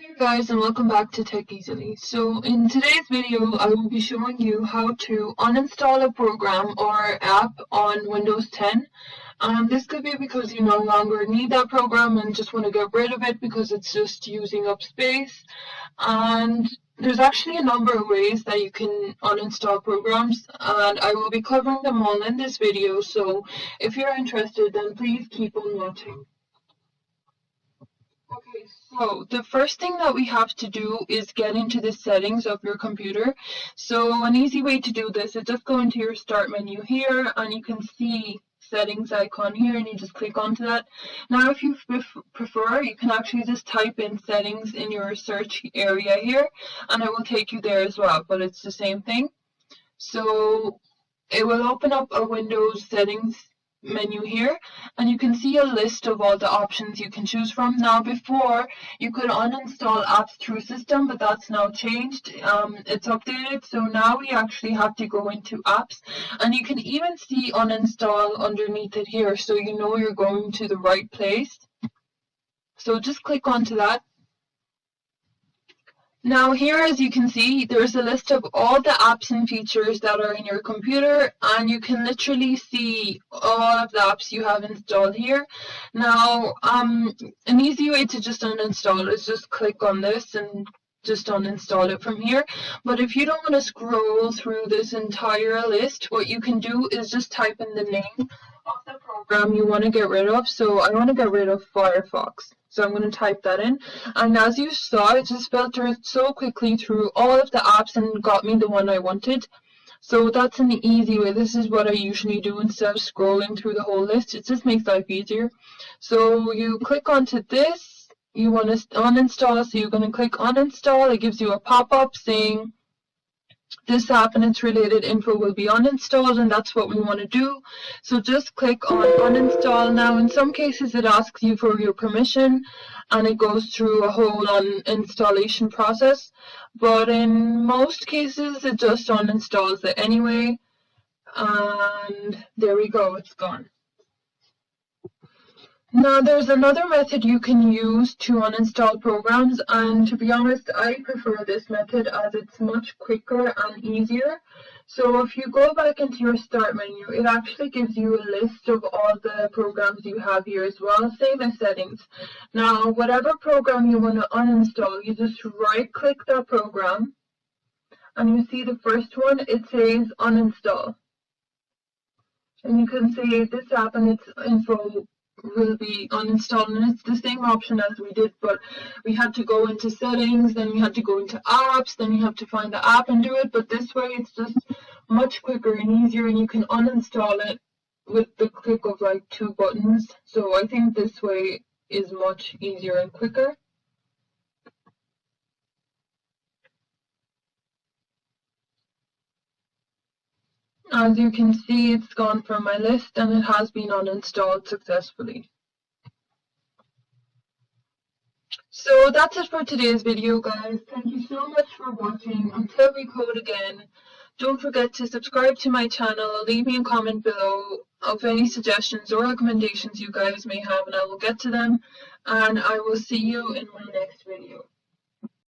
Hey guys, and welcome back to Tech Easily. So in today's video I will be showing you how to uninstall a program or app on Windows 10. This could be because you no longer need that program and just want to get rid of it because it's just using up space. And there's actually a number of ways that you can uninstall programs, and I will be covering them all in this video, so if you're interested then please keep on watching. Okay, so the first thing that we have to do is get into the settings of your computer. So an easy way to do this is just go into your start menu here and you can see settings icon here and you just click onto that. Now if you prefer, you can actually just type in settings in your search area here and it will take you there as well, but it's the same thing. So it will open up a Windows settings menu here and you can see a list of all the options you can choose from. Now before you could uninstall apps through system, but that's now changed. It's updated, so now we actually have to go into apps and you can even see uninstall underneath it here, so you know you're going to the right place. So just click onto that. Now here, as you can see, there's a list of all the apps and features that are in your computer, and you can literally see all of the apps you have installed here. Now, an easy way to just uninstall is just click on this and just uninstall it from here. But if you don't want to scroll through this entire list, what you can do is just type in the name of the program you want to get rid of. So I want to get rid of Firefox. So I'm going to type that in, and as you saw, it just filtered so quickly through all of the apps and got me the one I wanted. So that's an easy way. This is what I usually do instead of scrolling through the whole list. It just makes life easier. So you click onto this, you want to uninstall, so you're going to click uninstall. It gives you a pop-up saying this app and its related info will be uninstalled, and that's what we want to do. So just click on uninstall. Now in some cases it asks you for your permission and it goes through a whole installation process, but in most cases it just uninstalls it anyway, and there we go, it's gone. Now there's another method you can use to uninstall programs, and to be honest I prefer this method as it's much quicker and easier. So if you go back into your start menu, it actually gives you a list of all the programs you have here as well, same as settings. Now whatever program you want to uninstall, you just right click that program and you see the first one, it says uninstall. And you can say this app and its info will be uninstalled, and it's the same option as we did, but we had to go into settings, then we had to go into apps, then you have to find the app and do it. But this way it's just much quicker and easier, and you can uninstall it with the click of like 2 buttons. So I think this way is much easier and quicker. As you can see, it's gone from my list and it has been uninstalled successfully. So that's it for today's video, guys. Thank you so much for watching. Until we code again, don't forget to subscribe to my channel, leave me a comment below of any suggestions or recommendations you guys may have, and I will get to them. And I will see you in my next video.